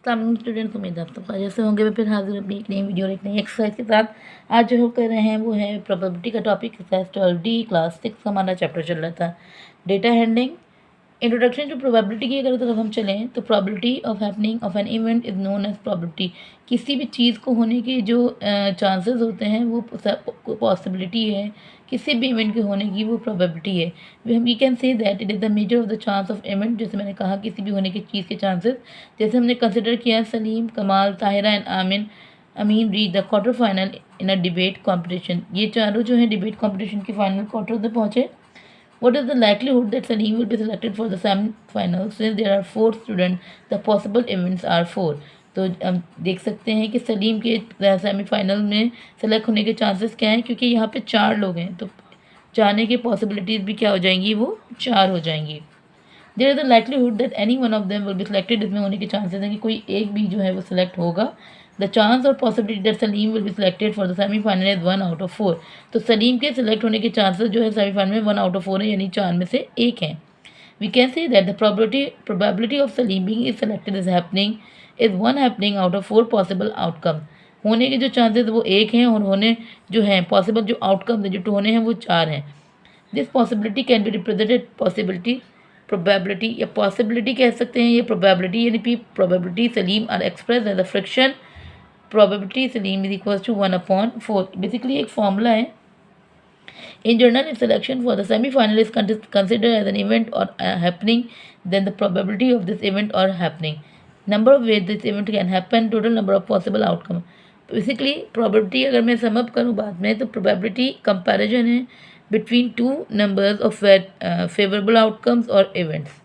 अस्सलाम स्टूडेंट्स, उम्मीद आप सबका जैसे होंगे। मैं फिर हाजिर अपनी एक नई वीडियो और एक नई एक्सरसाइज के साथ। आज जो हम कर रहे हैं वो है प्रोबेबिलिटी का टॉपिक, एक्सरसाइज 12D क्लास 6 का हमारा चैप्टर चल रहा था data handling. Introduction to probability की अगर तरफ हम चलें तो probability of happening of an event is known as probability. किसी भी चीज़ को होने के जो चांसेस होते हैं वो पॉसिबिलिटी है, किसी भी इवेंट के होने की वो प्रोबेबिलिटी है। We can say that it is the measure of the chance of event. जैसे मैंने कहा किसी भी होने की चीज़ के चांसेस, जैसे हमने कंसिडर किया Salim, Kamal, Tahira and Amin reach the quarter final in a debate competition. ये चारों जो है डिबेट कॉम्पिटिशन के फाइनल क्वार्टर तक पहुँचे। What is the likelihood that Salim will be selected for the semi-final? Since there are 4 students, the possible events are 4. तो हम देख सकते हैं कि सलीम के सेमीफाइनल में सेलेक्ट होने के चांसेस क्या हैं, क्योंकि यहाँ पे 4 लोग हैं तो जाने की पॉसिबिलिटीज़ भी क्या हो जाएंगी, वो 4 हो जाएंगी। There is the likelihood that any one of them will be selected. इसमें होने के चांसेस हैं कि कोई एक भी जो है वो सिलेक्ट होगा। द चांस और possibility that Salim will be selected for the semifinal is 1 out of 4। तो सलीम के सिलेक्ट होने के चांसेस जो है सेमीफाइनल में 1 आउट ऑफ 4 है, यानी 4 में से 1 हैं। We can say that the probability of Salim being is selected is happening is 1 happening out of 4 possible outcome. होने के जो चांसेस वो 1 हैं और होने जो हैं पॉसिबल जो आउटकम जो होने हैं वो 4 हैं। This possibility can be represented possibility probability या पॉसिबिलिटी कह सकते हैं, ये प्रोबेबिलिटी यानी कि probability Salim are express as the fraction probability Salim is equal to 1/4। Basically एक फॉर्मूला है। In general, if selection for the semi-final is considered as an event or happening, then the probability of this event or happening, number of ways this event can happen, total number of possible outcome. Basically, probability अगर मैं sum up करूँ बाद में तो probability comparison है between two numbers of favorable outcomes or events.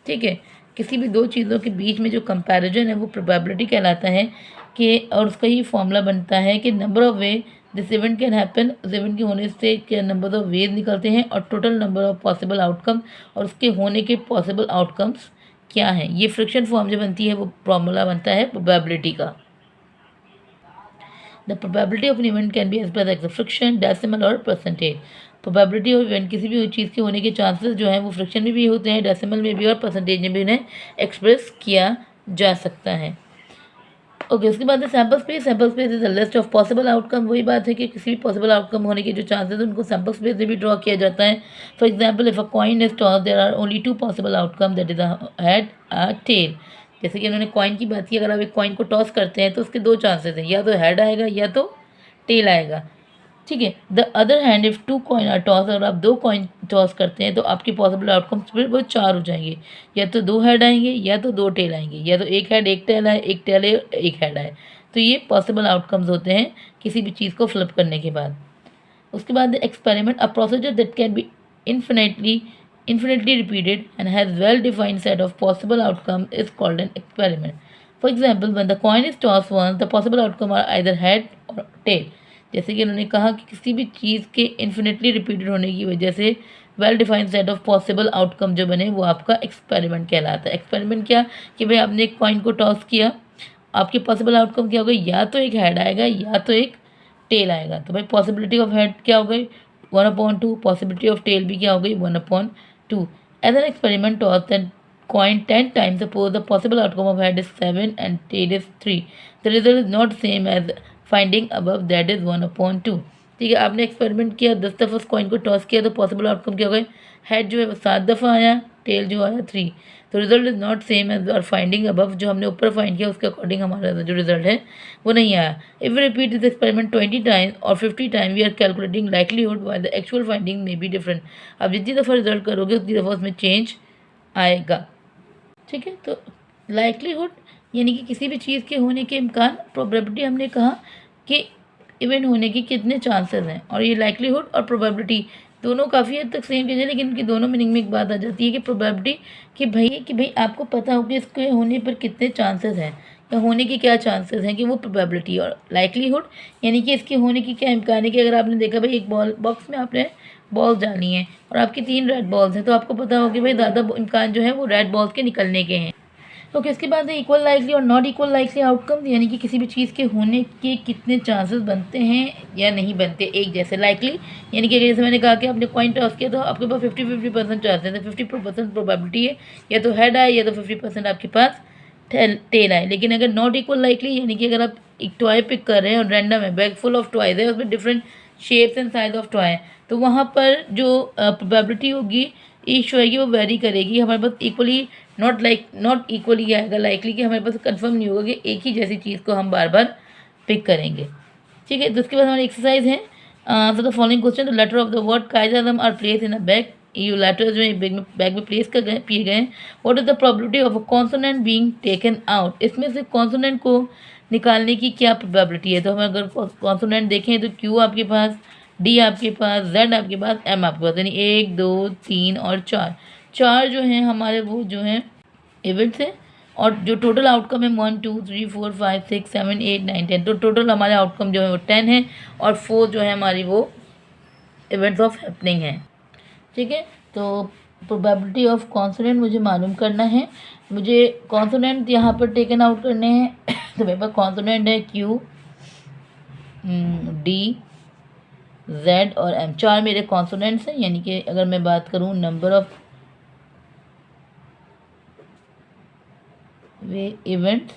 ठीक है, किसी भी दो चीज़ों के बीच में जो कंपैरिजन है वो प्रोबेबिलिटी कहलाता है कि, और उसका ही फॉर्मूला बनता है कि number of way this event can happen. उस इवेंट के होने से क्या नंबर ऑफ वेज निकलते हैं और total number of possible outcome और उसके होने के पॉसिबल आउटकम्स क्या हैं। ये फ्रिक्शन फॉर्म जो बनती है वो फॉर्मूला बनता है प्रोबेबिलिटी का। The probability of an event can be express as fraction, decimal और परसेंटेज। प्रोबेबिलिटी ऑफ इवेंट किसी भी चीज़ के होने के चांसेस जो हैं वो फ्रिक्शन में भी होते हैं, डेसिमल में भी और परसेंटेज में भी उन्हें एक्सप्रेस किया जा सकता है। ओके, उसके बाद sample space. Sample space is the list of possible outcome. वही बात है कि किसी भी पॉसिबल आउटकम होने के जो चांसेस हैं उनको सैम्पल स्पेस में भी ड्रॉ किया जाता है। For example, if a coin is toss there are only 2 possible outcome, that is a head a tail. जैसे कि उन्होंने कॉइन की बात की, अगर आप एक कॉइन को टॉस करते हैं तो उसके 2 चांसेस हैं, या तो हेड आएगा या तो टेल आएगा। ठीक है, the other hand if 2 coin are toss, अगर आप 2 कॉइन टॉस करते हैं तो आपकी पॉसिबल आउटकम्स फिर वो 4 हो जाएंगे, या तो 2 हेड आएंगे या तो 2 टेल आएंगे, या तो 1 हेड 1 टेल आए, 1 टेल है 1 हेड आए। तो ये पॉसिबल आउटकम्स होते हैं किसी भी चीज़ को फ्लिप करने के बाद। उसके बाद experiment, a procedure that can be infinitely repeated and has well defined set of possible outcome is called an experiment. For example, when the coin is tossed once, the possible outcome are either head or tail. जैसे कि उन्होंने कहा कि किसी भी चीज़ के infinitely repeated होने की वजह से well defined set of possible outcome जो बने वो आपका एक्सपेरिमेंट कहलाता है। एक्सपेरिमेंट क्या कि भाई आपने एक कॉइन को टॉस किया, आपके पॉसिबल आउटकम क्या हो गई, या तो एक हेड आएगा या तो एक टेल आएगा। तो भाई पॉसिबिलिटी ऑफ हेड क्या हो गई 1/2, पॉसिबिलिटी ऑफ टेल भी क्या हो गई 1/2। As an experiment toss that coin 10 times, suppose the possible outcome of head is 7 and tail is 3. The result is not same as finding above, that is 1/2। ठीक है, आपने एक्सपेरिमेंट किया, 10 दफ़ा उस कॉइन को टॉस किया तो पॉसिबल आउटकम क्या हो गए, हेड जो है वो 7 दफ़ा आया, टेल जो आया 3। तो result is not same as our finding above, जो हमने ऊपर फाइंड किया उसके अकॉर्डिंग हमारा जो रिजल्ट है वो नहीं आया। If we repeat this experiment 20 times और 50 time, we are calculating likelihood while the actual finding may be different. अब जितनी दफ़ा रिजल्ट करोगे उतनी दफ़ा उसमें चेंज आएगा। ठीक है, तो लाइकलीहुड यानी कि किसी भी चीज़ के होने के इम्कान, प्रोबेबिलिटी हमने कहा कि इवेंट होने के कितने चांसेस हैं, और ये लाइकलीहुड और प्रोबेबिलिटी दोनों काफ़ी हद तक सेम चीज़ है, लेकिन इनकी दोनों मीनिंग में एक बात आ जाती है कि प्रोबेबिलिटी कि भाई आपको पता हो कि इसके होने पर कितने चांसेस हैं या होने के क्या चांसेस हैं, कि वो प्रोबेबिलिटी। और लाइकलीहुड यानी कि इसके होने की क्या इम्कान है, कि अगर आपने देखा भाई एक बॉक्स में आपने बॉल्स डाली हैं और आपकी 3 रेड बॉल्स हैं, तो आपको पता हो कि भाई ज़्यादा इम्कान जो है वो रेड बॉल्स के निकलने के हैं। तो किसके बाद है इक्वल लाइकली और नॉट इक्वल लाइकली आउटकम, यानी कि किसी भी चीज़ के होने के कितने चांसेस बनते हैं या नहीं बनते एक जैसे। लाइकली यानी कि जैसे मैंने कहा कि आपने कॉइन टॉस किया तो आपके पास 50-50% चांसेस है, 50% प्रोबेबिलिटी है या तो हेड आए या तो 50% आपके पास टेन आए। लेकिन अगर नॉट इक्वल लाइकली, यानी कि अगर आप एक टॉय पिक कर रहे हैं और रैंडम है, बैग फुल ऑफ टॉयज है, उसमें different shapes and size of toy है, तो वहाँ पर जो प्रोबेबिलिटी होगी ईच टॉय की वो वेरी करेगी। हमारे पास इक्वली नॉट इक्वली आएगा लाइकली, कि हमारे पास कंफर्म नहीं होगा कि एक ही जैसी चीज़ को हम बार बार पिक करेंगे। ठीक है, तो उसके बाद हमारी एक्सरसाइज है for the following question, the letter of the word Quaid Azam are place in a bag. ये लेटर जो है बैग में प्लेस कर गए किए गए। What is the probability of a consonant being taken out. इसमें से कॉन्सोनेंट को निकालने की क्या प्रोबेबिलिटी है। तो हम अगर कॉन्सोनेंट देखें तो क्यू आपके पास, डी आपके पास, जेड आपके पास, एम आपके पास, यानी 1 2 3 और 4 चार जो हैं हमारे वो जो हैं इवेंट्स है। और जो टोटल आउटकम है 1 2 3 4 5 6 7 8 9 10, तो टोटल हमारे आउटकम जो है वो 10 है और 4 जो है हमारी वो इवेंट्स ऑफ हैपनिंग है। ठीक है, तो प्रोबेबिलिटी ऑफ कॉन्सोनेंट मुझे मालूम करना है। मुझे कॉन्सोनेंट यहाँ पर टेकन आउट करने हैं तो मेरे पास कॉन्सोनेंट है क्यू, डी, जेड और एम, चार मेरे कॉन्सोनेंट्स हैं। यानी कि अगर मैं बात करूँ नंबर ऑफ वे इवेंट्स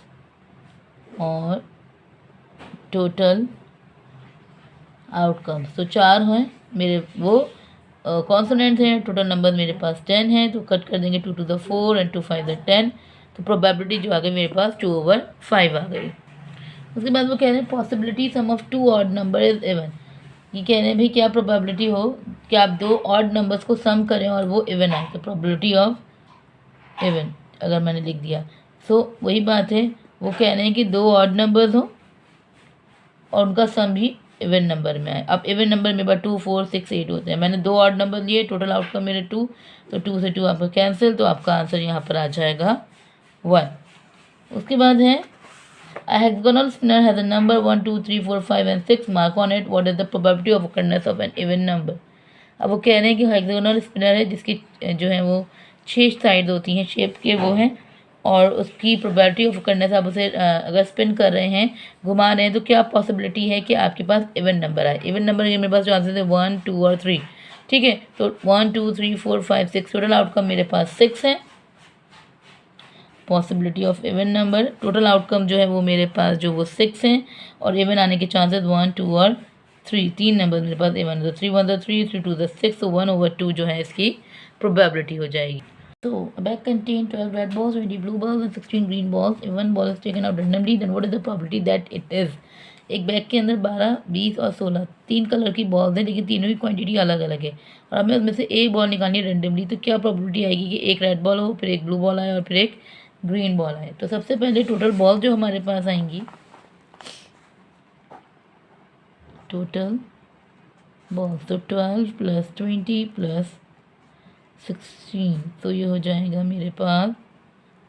और टोटल आउटकम्स, तो चार हैं मेरे वो कॉन्सोनेंट्स हैं। टोटल नंबर मेरे पास 10 है, तो कट कर देंगे 2 to the 4 and 2 5 the 10, तो प्रोबेबिलिटी जो आ गई मेरे पास 2/5 आ गई। उसके बाद वो कह रहे हैं possibility sum of 2 odd number is even. ये कह रहे हैं भाई क्या प्रोबेबिलिटी हो कि आप 2 ऑड नंबर्स को सम करें और वो इवन आए, तो प्रोबेबिलिटी ऑफ इवन अगर मैंने लिख दिया, सो वही बात है, वो कह रहे हैं कि 2 ऑड नंबर्स हो और उनका सम भी इवन नंबर में आए। अब इवन नंबर में 2 4 6 8 होते हैं, मैंने 2 ऑड नंबर लिए, टोटल आउटकम मेरे 2, तो 2 से 2 आपका कैंसिल, तो आपका आंसर यहाँ पर आ जाएगा 1। उसके बाद है a hexagonal spinner has a number 1 2 3 4 5 and 6 mark on it. What is the probability of occurrence of an even number? अब वो कह रहे हैं कि हेक्सागोनल स्पिनर है जिसकी जो है वो 6 साइड होती हैं, शेप के वो हैं, और उसकी प्रोबेबिलिटी ऑफ करने से आप उसे अगर स्पिन कर रहे हैं, घुमा रहे हैं, तो क्या पॉसिबिलिटी है कि आपके पास इवन नंबर आए। इवन नंबर के मेरे पास जो आंसर है 1 2 और 3। ठीक है, तो 1 2 3 4 5 6, टोटल आउटकम मेरे पास 6 है। Possibility of even number, total outcome जो है वो मेरे पास जो वो 6 हैं, और इवन आने के चांसेस 1 2 और 3, 3 नंबर मेरे पास इवन, तो 3 1 3 3 2 6, तो 1/2 जो है इसकी प्रोबेबिलिटी हो जाएगी। So a bag contains 12 red balls, 20 blue balls and 16 green balls. If one ball is taken out randomly, then what is the probability that it is? एक बैग के अंदर 12 20 और 16 तीन कलर की बॉल्स हैं, लेकिन तीनों की क्वांटिटी अलग अलग है, और हमें उसमें से एक बॉल निकालनी है रेंडमली, तो क्या प्रोबेबिलिटी आएगी कि एक रेड बॉल हो, फिर एक ब्लू बॉल आए और फिर एक ग्रीन बॉल आए। तो सबसे पहले टोटल बॉल जो हमारे पास आएंगी, टोटल बॉल्स, तो 12 + 20 + 16, तो ये हो जाएगा मेरे पास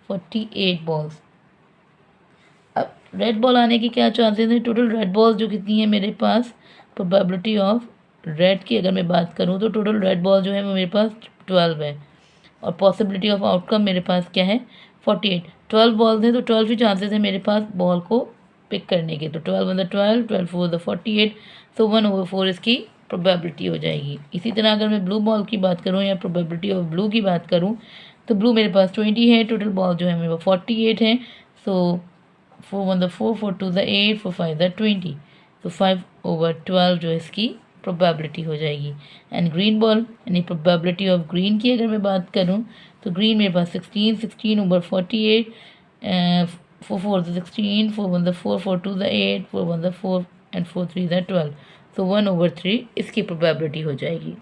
48 बॉल्स। अब रेड बॉल आने की क्या चांसेस हैं। टोटल रेड बॉल्स जो कितनी है मेरे पास, प्रोबेबिलिटी ऑफ रेड की अगर मैं बात करूँ तो टोटल रेड बॉल जो है वो मेरे पास 12 है, और पॉसिबिलिटी ऑफ आउटकम मेरे पास क्या है 48। 12 बॉल्स हैं तो 12 ही चांसेस है मेरे पास बॉल को पिक करने के, तो 12 1 12 12 4 48, तो 1/4 इसकी प्रोबेबिलिटी हो जाएगी। इसी तरह अगर मैं ब्लू बॉल की बात करूँ या प्रोबेबिलिटी ऑफ ब्लू की बात करूँ, तो ब्लू मेरे पास 20 है, टोटल बॉल जो है मेरे पास 48 है, सो 4 1 4 4 2 8 4 5 20, तो 5/12 जो इसकी प्रोबेबिलिटी हो जाएगी। एंड ग्रीन बॉल यानी प्रोबेबिलिटी ऑफ ग्रीन की अगर मैं बात करूँ, तो ग्रीन मेरे पास 16 16/48, 4 4 16, 4 1 4 4 2 8, 4 1 4 and 4 3 12, तो 1/3 इसकी प्रोबेबिलिटी हो जाएगी।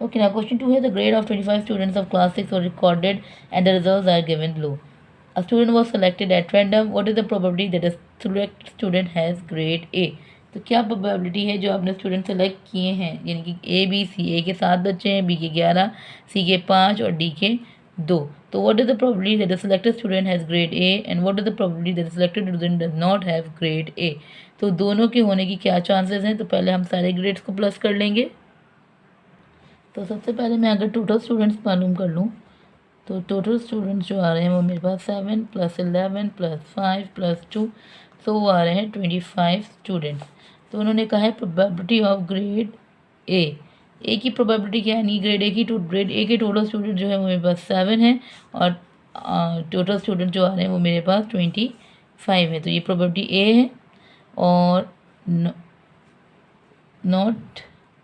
ओके, now question 2 है the grade of 25 students of class 6 were recorded and the results are given below. A student was selected at random. What is the probability that a select student has grade A? तो क्या probability है जो आपने student select किए हैं, यानी कि A B C, ए के 7 बच्चे हैं, बी के 11, सी के 5 और डी के 2, तो what is the probability that the selected student has grade A and what is the probability that the selected student does not have grade A. तो दोनों के होने की क्या चांसेस हैं। तो पहले हम सारे ग्रेड्स को प्लस कर लेंगे। तो सबसे पहले मैं अगर टोटल स्टूडेंट्स मालूम कर लूँ, तो टोटल स्टूडेंट्स जो आ रहे हैं वो मेरे पास 7 + 11 + 5 + 2, तो वो आ रहे हैं 25 स्टूडेंट्स। तो उन्होंने कहा है प्रोबेबिलिटी ऑफ ग्रेड ए की प्रोबेबिलिटी क्या है, नहीं ग्रेड ए की, तो ग्रेड ए के टोटल स्टूडेंट जो है वो मेरे पास 7 हैं, और टोटल स्टूडेंट जो आ रहे हैं वो मेरे पास 25 है। तो ये प्रोबेबिलिटी ए है और नॉट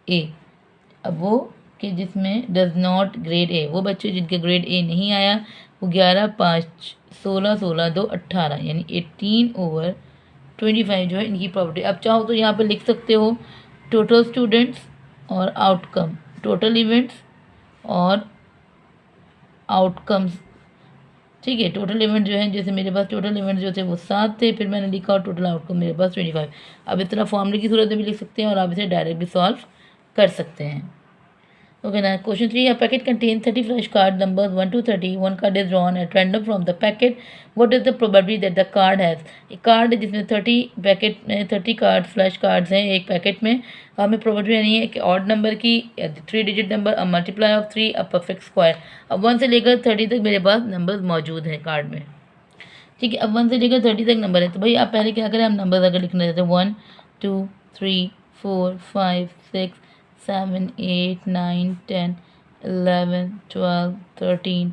ए, अब वो कि जिसमें डज नॉट ग्रेड ए, वो बच्चे जिनके ग्रेड ए नहीं आया वो 11, 5, 16, 16, 2, 18 यानी 18/25 जो है इनकी प्रॉपर्टी। अब चाहो तो यहाँ पे लिख सकते हो टोटल स्टूडेंट्स और आउटकम, टोटल इवेंट्स और आउटकम्स। ठीक है, टोटल इवेंट जो है, जैसे मेरे पास टोटल इवेंट जो थे वो 7 थे, फिर मैंने लिखा और टोटल आउटकम मेरे पास 25। अब इस तरह फॉर्मूले की सूरत में भी लिख सकते हैं और आप इसे डायरेक्ट भी सॉल्व कर सकते हैं। Okay, now question 3. A packet contains 30 flash card numbers 1 to 30. One card is drawn at random from the packet. What is the probability that the card has? एक कार्ड है जिसमें 30 पैकेट में 30 card flash cards हैं एक packet में। हमें probability नहीं है कि ऑड नंबर की 3 digit number, a multiply of 3, a perfect square. अब 1 से लेकर 30 तक मेरे पास नंबर मौजूद हैं कार्ड में। ठीक है, अब 1 से लेकर 30 तक नंबर है, तो भाई आप पहले क्या करें, हम नंबर अगर लिखना चाहते हैं 1, 2, 3, 4, 5, 6, 7, 8, 9, 10, 11, 12, 13,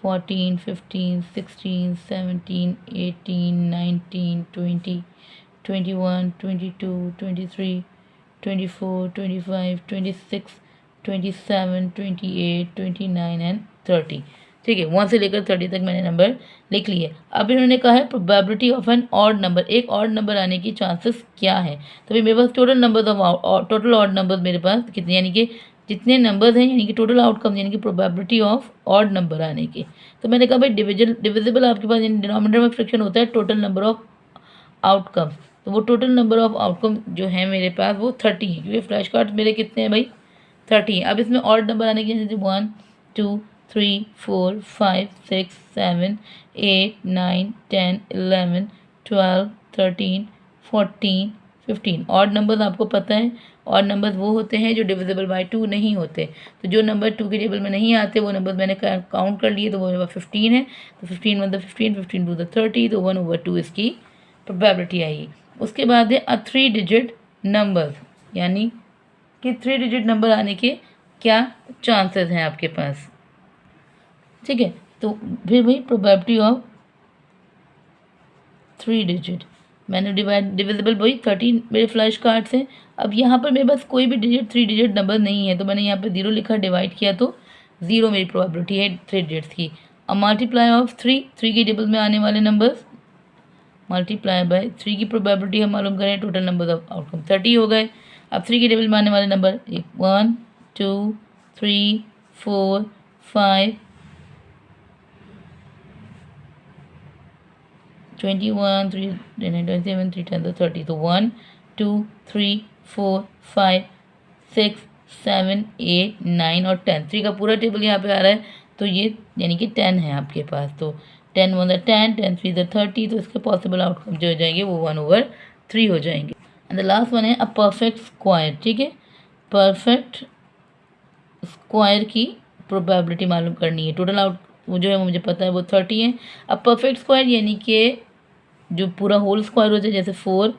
14, 15, 16, 17, 18, 19, 20, 21, 22, 23, 24, 25, 26, 27, 28, 29 एंड 30। ठीक है, 1 से लेकर 30 तक मैंने नंबर लिख लिए। अब इन्होंने कहा है probability of an odd number, एक ऑड नंबर आने की चांसेस क्या है। तो भाई मेरे पास total number of total odd number मेरे पास कितने, यानी कि जितने नंबर्स हैं यानी कि टोटल आउटकम यानी कि प्रोबेबिलिटी ऑफ ऑड नंबर आने की। तो मैंने कहा भाई डिविजिबल आपके पास यानी डिनोमिनेटर में फ्रैक्शन होता है टोटल नंबर ऑफ आउटकम। तो वो टोटल नंबर ऑफ आउटकम जो है मेरे पास वो 30 है, क्योंकि फ्लैश कार्ड मेरे कितने हैं भाई 30 है। अब इसमें ऑड नंबर आने की जैसे 1, 2, 3, 4, 5, 6, 7, 8, 9, 10, 11, 12, 13, 14, 15। ऑड नंबर्स आपको पता है, ऑड नंबर्स वो होते हैं जो डिविजिबल बाय 2 नहीं होते। तो जो नंबर 2 के टेबल में नहीं आते वो नंबर्स मैंने काउंट कर लिए, तो वो मेरे पास 15 है। तो 15 मतलब 15, 15 टू द 30, तो 1/2 इसकी प्रोबेबिलिटी आएगी। उसके बाद है 3 डिजिट नंबर, यानी कि 3 डिजिट नंबर आने के क्या चांसेस हैं आपके पास। ठीक है, तो फिर भाई प्रोबेबिलिटी ऑफ 3 डिजिट मैंने डिविजिबल वही 30 मेरे फ्लैश कार्ड्स हैं। अब यहाँ पर मेरे पास कोई भी डिजिट 3 डिजिट नंबर नहीं है, तो मैंने यहाँ पे 0 लिखा, डिवाइड किया तो 0 मेरी प्रोबेबिलिटी है 3 डिजिट्स की। अब मल्टीप्लाई ऑफ 3 के टेबल में आने वाले नंबर्स मल्टीप्लाई बाय 3 की प्रोबेबिलिटी हम मालूम करें, टोटल नंबर ऑफ आउटकम 30 हो गए। अब 3 के टेबल में आने वाले नंबर 1, 2, 3, 4, 5, 21, 3, 27, 3, 10, 30। तो 1, 2, 3, 4, 5, 6, 7, 8, 9 और 10। 3 का पूरा टेबल यहाँ पे आ रहा है, तो ये यानी कि 10 है आपके पास। तो 10 1 10, 10 3 30। तो इसके पॉसिबल आउटकम जो हो जाएंगे वो 1/3 हो जाएंगे। एंड द लास्ट वन है अ परफेक्ट स्क्वायर। ठीक है, परफेक्ट स्क्वायर की प्रोबेबिलिटी मालूम करनी है। टोटल आउट वो जो है मुझे पता है वो 30 है। अब परफेक्ट स्क्वायर यानी कि जो पूरा होल स्क्वायर हो जाए, जैसे 4,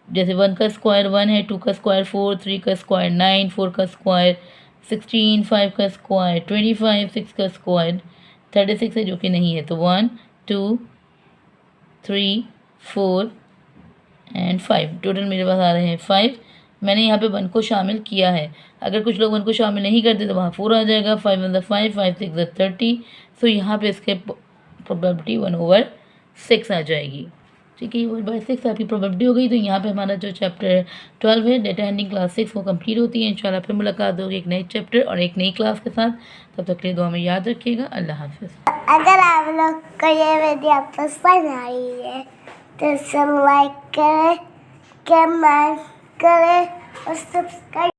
जैसे 1 का स्क्वायर 1 है, 2 का स्क्वायर 4, 3 का स्क्वायर 9, 4 का स्क्वायर 16, 5 का स्क्वायर 25, 6 का स्क्वायर 36 है जो कि नहीं है। तो 1, 2, 3, 4 एंड 5 टोटल मेरे पास आ रहे हैं 5। मैंने यहाँ पे 1 को शामिल किया है। अगर कुछ लोग 1 को शामिल नहीं करते तो वहाँ 4 आ जाएगा। 5 मतलब 5, 5 6 30। सो यहाँ पे इसके प्रोबेबिलिटी 1/6 आ जाएगी। ठीक है, 1/6 आपकी प्रोबेबिलिटी हो गई। तो यहाँ पे हमारा जो चैप्टर 12 है डेटा हैंडलिंग क्लास 6 वो कंप्लीट होती है। इंशाल्लाह फिर मुलाकात होगी एक नए चैप्टर और एक नई क्लास के साथ। तब तक के लिए दुआ में याद रखिएगा। अल्लाह हाफिज़। अगर आप लोग को ये वीडियो पसंद आई है तो लाइक करें, कमेंट करें और सब्सक्राइब